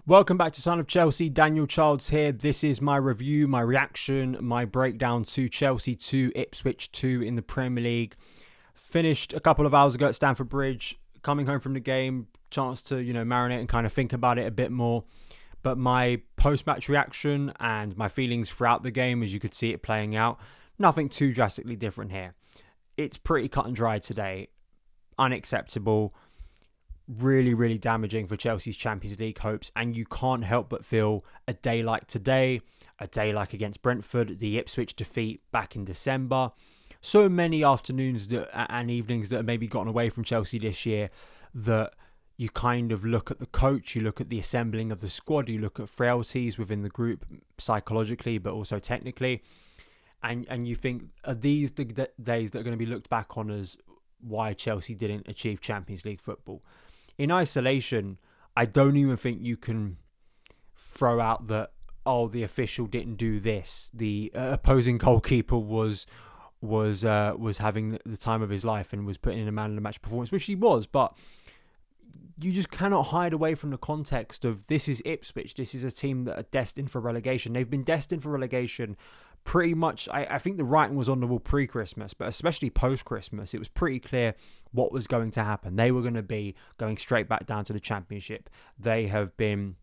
Welcome back to Son of Chelsea. Daniel Childs here. This is my review, my reaction, my breakdown to Chelsea 2, Ipswich 2 in the Premier League. Finished a couple of hours ago at Stamford Bridge, coming home from the game, chance to, marinate and kind of think about it a bit more. But my post-match reaction and my feelings throughout the game, as you could see it playing out, nothing too drastically different here. It's pretty cut and dry today. Unacceptable. Really, really damaging for Chelsea's Champions League hopes, and you can't help but feel a day like today, a day like against Brentford, the Ipswich defeat back in December, so many afternoons and evenings that have maybe gotten away from Chelsea this year, that you kind of look at the coach, you look at the assembling of the squad, you look at frailties within the group psychologically but also technically, and you think, are these the days that are going to be looked back on as why Chelsea didn't achieve Champions League football? In isolation, I don't even think you can throw out that, the official didn't do this. The opposing goalkeeper was having the time of his life and was putting in a man of the match performance, which he was. But you just cannot hide away from the context of, this is Ipswich. This is a team that are destined for relegation. They've been destined for relegation pretty much. I think the writing was on the wall pre-Christmas, but especially post-Christmas, it was pretty clear what was going to happen. They were going to be going straight back down to the Championship. They have been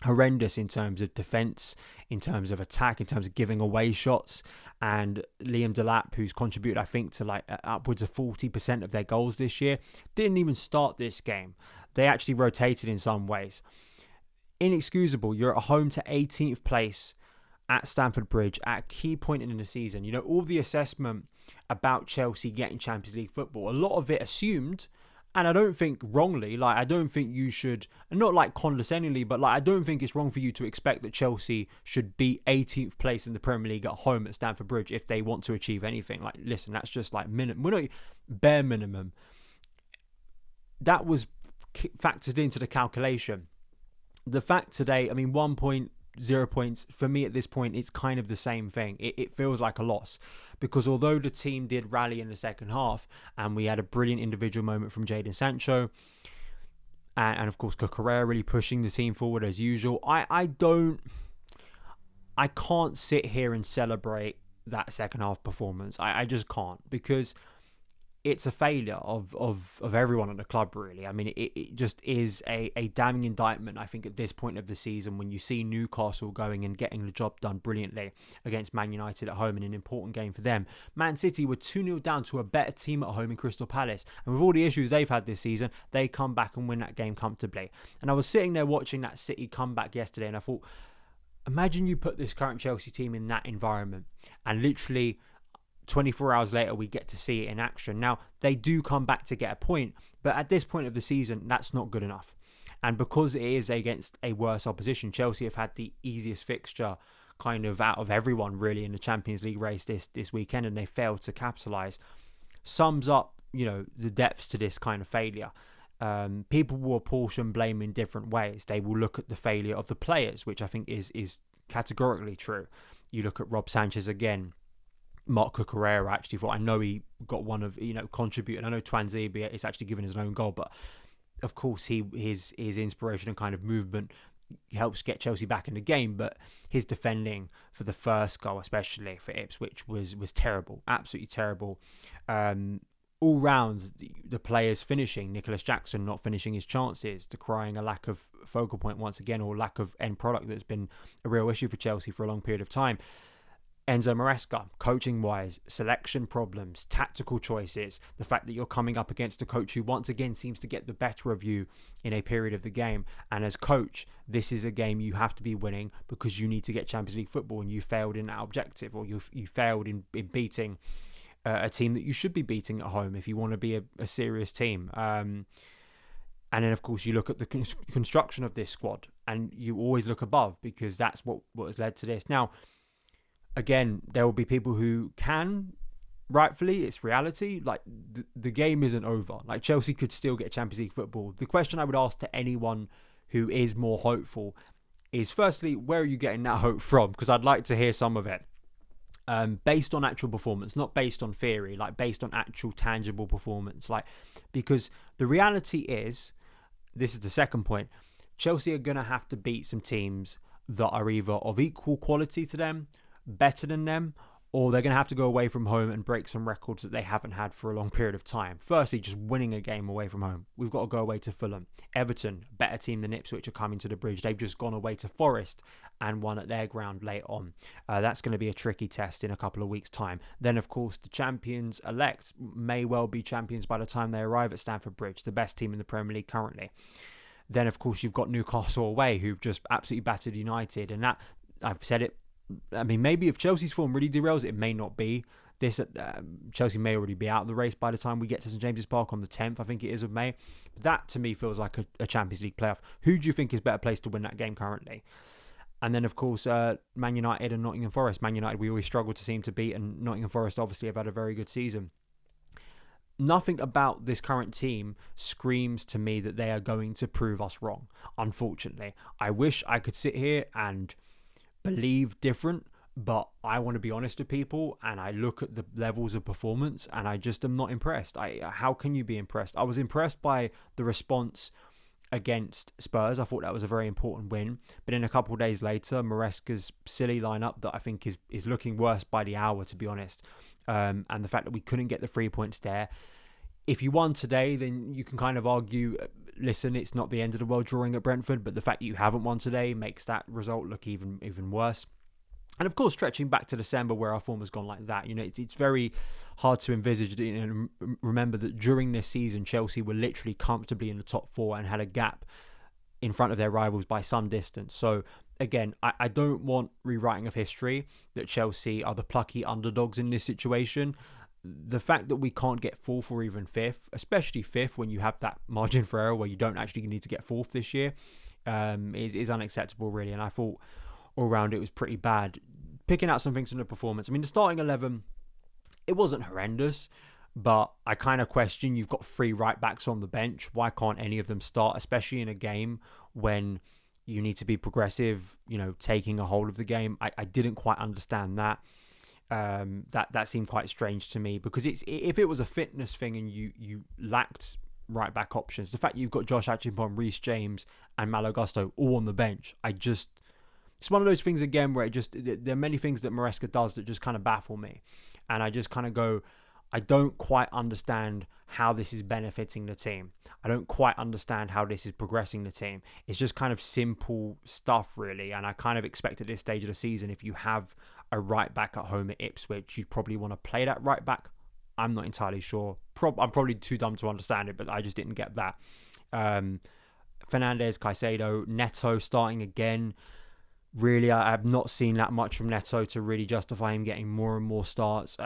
horrendous in terms of defence, in terms of attack, in terms of giving away shots. And Liam Delap, who's contributed, I think, to upwards of 40% of their goals this year, didn't even start this game. They actually rotated in some ways. Inexcusable. You're at home to 18th place at Stamford Bridge at a key point in the season. All the assessment about Chelsea getting Champions League football, a lot of it assumed, and I don't think wrongly, I don't think you should, not condescendingly, but I don't think it's wrong for you to expect that Chelsea should be 18th place in the Premier League at home at Stamford Bridge if they want to achieve anything. Listen, that's just minimum. We're not bare minimum. That was factored into the calculation. The fact today, 1.0 points, for me at this point, it's kind of the same thing. It feels like a loss, because although the team did rally in the second half and we had a brilliant individual moment from Sancho and of course Cucurella really pushing the team forward as usual, I can't sit here and celebrate that second half performance. I just can't, because it's a failure of everyone at the club, really. It just is a damning indictment, I think, at this point of the season, when you see Newcastle going and getting the job done brilliantly against Man United at home in an important game for them. Man City were 2-0 down to a better team at home in Crystal Palace. And with all the issues they've had this season, they come back and win that game comfortably. And I was sitting there watching that City comeback yesterday, and I thought, imagine you put this current Chelsea team in that environment, and literally 24 hours later, we get to see it in action. Now, they do come back to get a point, but at this point of the season, that's not good enough. And because it is against a worse opposition, Chelsea have had the easiest fixture kind of out of everyone, really, in the Champions League race this weekend, and they failed to capitalise. Sums up, the depths to this kind of failure. People will apportion blame in different ways. They will look at the failure of the players, which I think is categorically true. You look at Rob Sanchez again. Mark Cucurella, actually, I know he got one of, contributed. I know Twanzebe is actually given his own goal, but of course his inspiration and kind of movement helps get Chelsea back in the game. But his defending for the first goal, especially for Ipswich, was terrible, absolutely terrible. All round, the players finishing, Nicholas Jackson not finishing his chances, decrying a lack of focal point once again, or lack of end product that's been a real issue for Chelsea for a long period of time. Enzo Maresca, coaching-wise, selection problems, tactical choices, the fact that you're coming up against a coach who once again seems to get the better of you in a period of the game. And as coach, this is a game you have to be winning, because you need to get Champions League football, and you failed in that objective, or you failed in beating a team that you should be beating at home if you want to be a serious team. And then, of course, you look at the construction of this squad, and you always look above, because that's what has led to this. Now, again, there will be people who can, rightfully, it's reality. The game isn't over. Chelsea could still get Champions League football. The question I would ask to anyone who is more hopeful is, firstly, where are you getting that hope from? Because I'd like to hear some of it. Based on actual performance, not based on theory, based on actual tangible performance. Because the reality is, this is the second point, Chelsea are going to have to beat some teams that are either of equal quality to them, better than them, or they're going to have to go away from home and break some records that they haven't had for a long period of time. Firstly, just winning a game away from home. We've got to go away to Fulham. Everton, better team than Ipswich, are coming to the Bridge. They've just gone away to Forest and won at their ground late on. That's going to be a tricky test in a couple of weeks' time. Then, of course, the champions-elect may well be champions by the time they arrive at Stamford Bridge, the best team in the Premier League currently. Then, of course, you've got Newcastle away, who've just absolutely battered United. And that, I've said it, I mean, maybe if Chelsea's form really derails, it may not be. Chelsea may already be out of the race by the time we get to St James's Park on the 10th, I think it is, of May. But that, to me, feels like a Champions League playoff. Who do you think is better placed to win that game currently? And then, of course, Man United and Nottingham Forest. Man United, we always struggle to seem to beat, and Nottingham Forest obviously have had a very good season. Nothing about this current team screams to me that they are going to prove us wrong, unfortunately. I wish I could sit here and believe different, but I want to be honest with people, and I look at the levels of performance and I just am not impressed. How can you be impressed? I was impressed by the response against Spurs. I thought that was a very important win, but then a couple of days later, Maresca's silly lineup that I think is looking worse by the hour, to be honest, and the fact that we couldn't get the 3 points there. If you won today, then you can kind of argue, listen, it's not the end of the world drawing at Brentford, but the fact that you haven't won today makes that result look even worse. And of course, stretching back to December, where our form has gone like that, it's very hard to envisage. Remember that during this season, Chelsea were literally comfortably in the top four and had a gap in front of their rivals by some distance. So again, I don't want rewriting of history that Chelsea are the plucky underdogs in this situation. The fact that we can't get fourth or even fifth, especially fifth when you have that margin for error where you don't actually need to get fourth this year, is unacceptable, really. And I thought all round it was pretty bad. Picking out some things from the performance. I mean, the starting 11, it wasn't horrendous, but I kind of question, you've got 3 right backs on the bench. Why can't any of them start, especially in a game when you need to be progressive, taking a hold of the game? I didn't quite understand that. That seemed quite strange to me, because if it was a fitness thing and you lacked right back options, the fact you've got Josh Achimpong, Reece James and Malo Gusto all on the bench, it's one of those things again where there are many things that Maresca does that just kind of baffle me, and I just kind of go, I don't quite understand how this is benefiting the team. I don't quite understand how this is progressing the team. It's just kind of simple stuff, really. And I kind of expect at this stage of the season, if you have a right back at home at Ipswich, you'd probably want to play that right back. I'm not entirely sure. I'm probably too dumb to understand it, but I just didn't get that. Fernandes, Caicedo, Neto starting again. Really, I have not seen that much from Neto to really justify him getting more and more starts,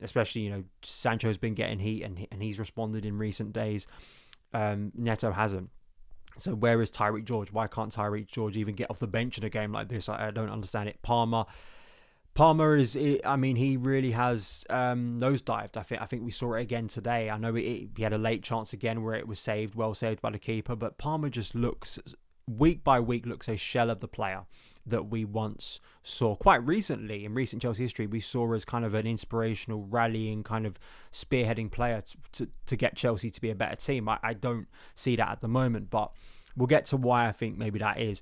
especially, Sancho's been getting heat and he's responded in recent days. Neto hasn't. So where is Tyreek George? Why can't Tyreek George even get off the bench in a game like this? I don't understand it. Palmer he really has nosedived. I think we saw it again today. I know he had a late chance again where it was well saved by the keeper, but Palmer just looks, week by week, looks a shell of the player that we once saw quite recently in recent Chelsea history. We saw as kind of an inspirational, rallying, kind of spearheading player to get Chelsea to be a better team. I don't see that at the moment, but we'll get to why I think maybe that is.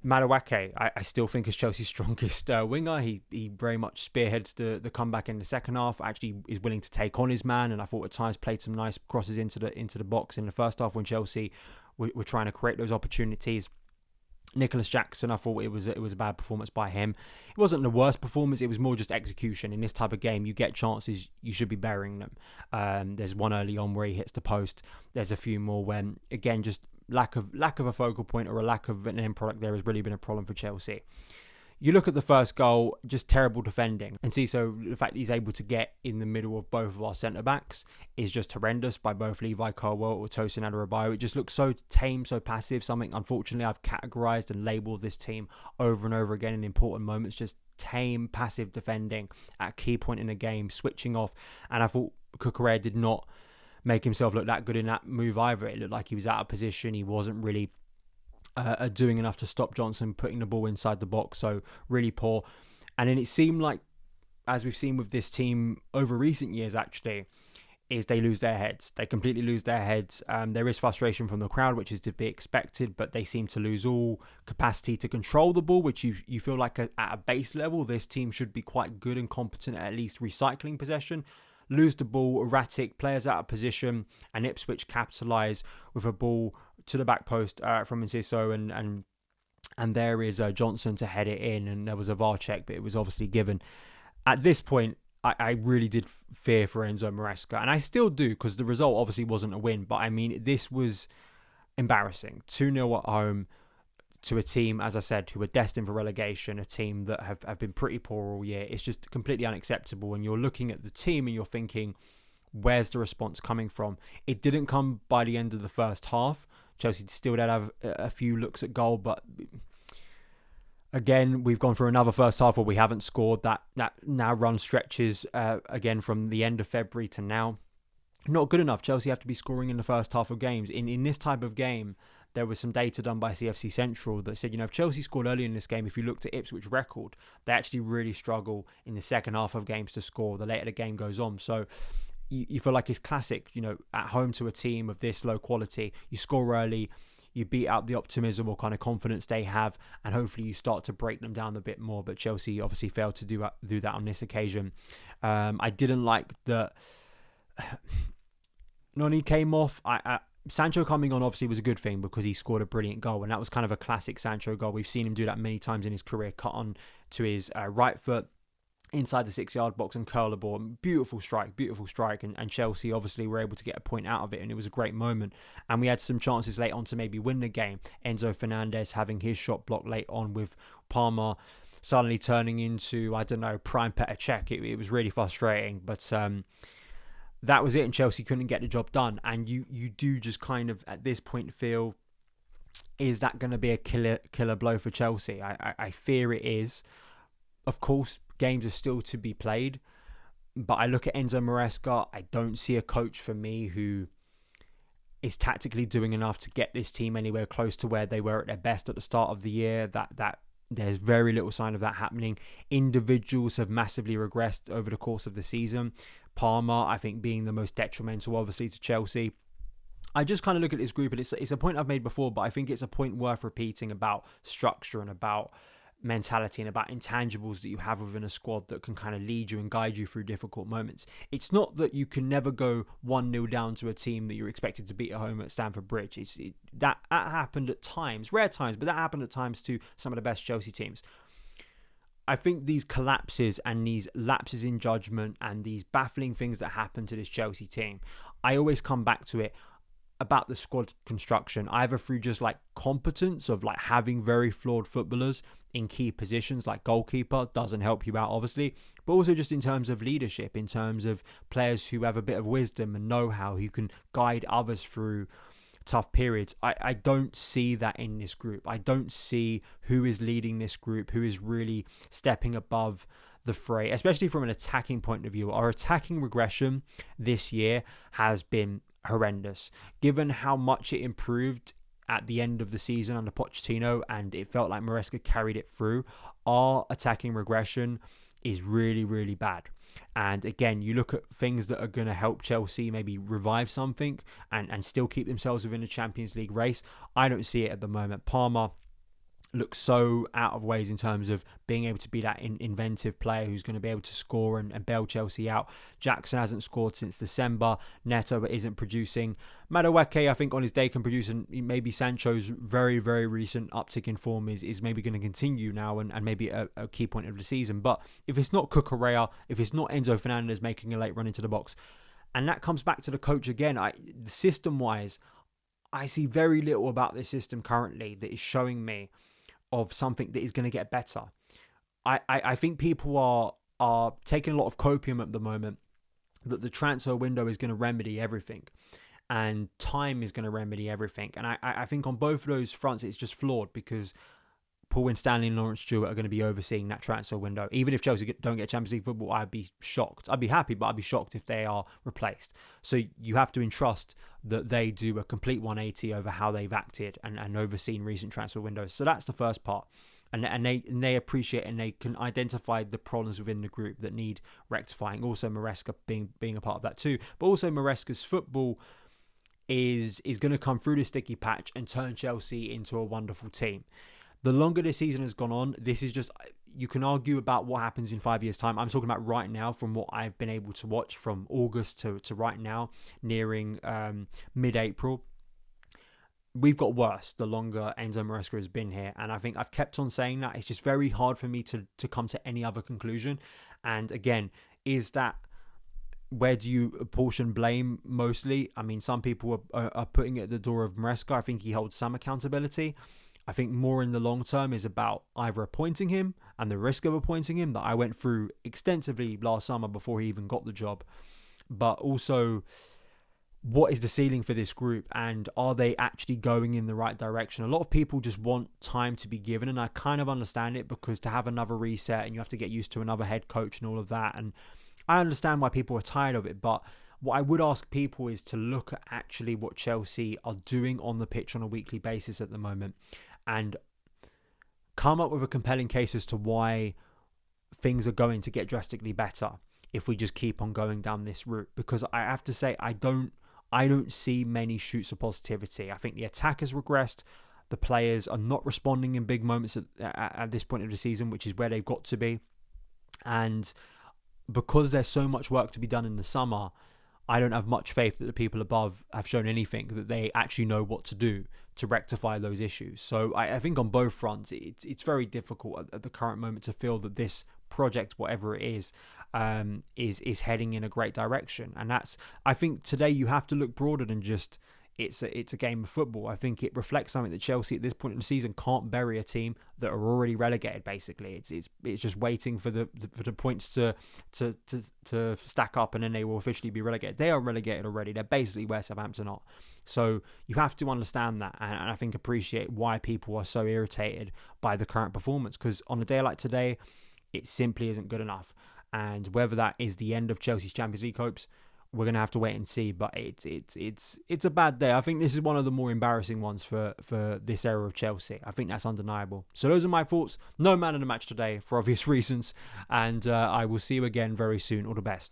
Madueke, I still think is Chelsea's strongest winger. He very much spearheads the comeback in the second half. Actually, is willing to take on his man, and I thought at times played some nice crosses into the box in the first half when Chelsea were trying to create those opportunities. Nicholas Jackson, I thought it was a bad performance by him. It wasn't the worst performance, it was more just execution. In this type of game, you get chances, you should be burying them. There's one early on where he hits the post. There's a few more when, again, just lack of a focal point or a lack of an end product there has really been a problem for Chelsea. You look at the first goal, just terrible defending. And so the fact that he's able to get in the middle of both of our centre-backs is just horrendous by both Levi Colwill or Tosin Adarabioyo. It just looks so tame, so passive. Something, unfortunately, I've categorised and labelled this team over and over again in important moments. Just tame, passive defending at a key point in the game, switching off. And I thought Cucurella did not make himself look that good in that move either. It looked like he was out of position. He wasn't really doing enough to stop Johnson putting the ball inside the box, so really poor. And then it seemed like, as we've seen with this team over recent years, actually, is they lose their heads. They completely lose their heads. There is frustration from the crowd, which is to be expected, but they seem to lose all capacity to control the ball, which you feel like at a base level, this team should be quite good and competent at least recycling possession. Lose the ball, erratic, players out of position, and Ipswich capitalise with a ball to the back post from Enciso, and there is Johnson to head it in, and there was a VAR check, but it was obviously given. At this point, I really did fear for Enzo Maresca, and I still do, because the result obviously wasn't a win, but I mean, this was embarrassing. 2-0 at home to a team, as I said, who are destined for relegation, a team that have been pretty poor all year. It's just completely unacceptable, and you're looking at the team and you're thinking, where's the response coming from? It didn't come by the end of the first half. Chelsea still did have a few looks at goal, but again, we've gone through another first half where we haven't scored. That now run stretches again from the end of February to now. Not good enough. Chelsea have to be scoring in the first half of games. In this type of game, there was some data done by CFC Central that said, if Chelsea scored early in this game, if you looked at Ipswich record, they actually really struggle in the second half of games to score the later the game goes on. So you feel like it's classic, at home to a team of this low quality, you score early, you beat out the optimism or kind of confidence they have, and hopefully you start to break them down a bit more. But Chelsea obviously failed to do that on this occasion. I didn't like that Noni came off. Sancho coming on obviously was a good thing because he scored a brilliant goal, and that was kind of a classic Sancho goal. We've seen him do that many times in his career, cut on to his right foot inside the 6-yard box and curl the ball. Beautiful strike. And Chelsea obviously were able to get a point out of it, and it was a great moment. And we had some chances late on to maybe win the game. Enzo Fernandez having his shot blocked late on, with Palmer suddenly turning into, prime Petr Cech. It was really frustrating, but that was it, and Chelsea couldn't get the job done. And you do just kind of at this point feel, is that going to be a killer blow for Chelsea? I fear it is. Of course, games are still to be played, but I look at Enzo Maresca. I don't see a coach for me who is tactically doing enough to get this team anywhere close to where they were at their best at the start of the year. That there's very little sign of that happening. Individuals have massively regressed over the course of the season. Palmer, I think, being the most detrimental, obviously, to Chelsea. I just kind of look at this group, and it's a point I've made before, but I think it's a point worth repeating about structure and about mentality and about intangibles that you have within a squad that can kind of lead you and guide you through difficult moments. It's not that you can never go 1-0 down to a team that you're expected to beat at home at Stamford Bridge. That happened at times, rare times, but that happened at times to some of the best Chelsea teams. I think these collapses and these lapses in judgment and these baffling things that happen to this Chelsea team, I always come back to it about the squad construction, either through just like competence of like having very flawed footballers in key positions, like goalkeeper doesn't help you out obviously, but also just in terms of leadership, in terms of players who have a bit of wisdom and know-how, who can guide others through tough periods. I don't see that in this group. I don't see who is leading this group, who is really stepping above the fray, especially from an attacking point of view. Our attacking regression this year has been horrendous, given how much it improved at the end of the season under Pochettino, and it felt like Maresca carried it through. Our attacking regression is really, really bad. And again, you look at things that are going to help Chelsea maybe revive something and still keep themselves within the Champions League race. I don't see it at the moment. Palmer looks so out of ways in terms of being able to be that inventive player who's going to be able to score and bail Chelsea out. Jackson hasn't scored since December. Neto isn't producing. Madueke, I think on his day can produce, and maybe Sancho's very, very recent uptick in form is maybe going to continue now and maybe a key point of the season. But if it's not Cucurella, if it's not Enzo Fernandez making a late run into the box, and that comes back to the coach again, system-wise, I see very little about this system currently that is showing me of something that is going to get better. I think people are taking a lot of copium at the moment that the transfer window is going to remedy everything and time is going to remedy everything. And I think on both of those fronts, it's just flawed, because Paul Winstanley and Lawrence Stewart are going to be overseeing that transfer window. Even if Chelsea don't get Champions League football, I'd be shocked. I'd be happy, but I'd be shocked if they are replaced. So you have to entrust that they do a complete 180 over how they've acted and overseen recent transfer windows. So that's the first part. and they appreciate and they can identify the problems within the group that need rectifying. Also, Maresca being a part of that too, but also Maresca's football is going to come through the sticky patch and turn Chelsea into a wonderful team. The longer this season has gone on, this is just, you can argue about what happens in 5 years' time. I'm talking about right now, from what I've been able to watch from August to right now, nearing mid-April. We've got worse the longer Enzo Maresca has been here. And I think I've kept on saying that. It's just very hard for me to come to any other conclusion. And again, is that, where do you apportion blame mostly? I mean, some people are putting it at the door of Maresca. I think he holds some accountability. I think more in the long term is about either appointing him and the risk of appointing him that I went through extensively last summer before he even got the job. But also, what is the ceiling for this group, and are they actually going in the right direction? A lot of people just want time to be given, and I kind of understand it, because to have another reset and you have to get used to another head coach and all of that, and I understand why people are tired of it. But what I would ask people is to look at actually what Chelsea are doing on the pitch on a weekly basis at the moment, and come up with a compelling case as to why things are going to get drastically better if we just keep on going down this route. Because I have to say, I don't see many shoots of positivity. I think the attack has regressed. The players are not responding in big moments at this point of the season, which is where they've got to be. And because there's so much work to be done in the summer, I don't have much faith that the people above have shown anything that they actually know what to do to rectify those issues. So I think on both fronts, it's very difficult at the current moment to feel that this project, whatever it is heading in a great direction. And that's, I think today you have to look broader than just it's a game of football. I think it reflects something that Chelsea at this point in the season can't bury a team that are already relegated. Basically, it's just waiting for the points to stack up, and then they will officially be relegated. They are relegated already. They're basically where Southampton are. So you have to understand that, and I think appreciate why people are so irritated by the current performance, because on a day like today, it simply isn't good enough. And whether that is the end of Chelsea's Champions League hopes, we're going to have to wait and see. But it's a bad day. I think this is one of the more embarrassing ones for this era of Chelsea. I think that's undeniable. So those are my thoughts. No man in the match today for obvious reasons. And I will see you again very soon. All the best.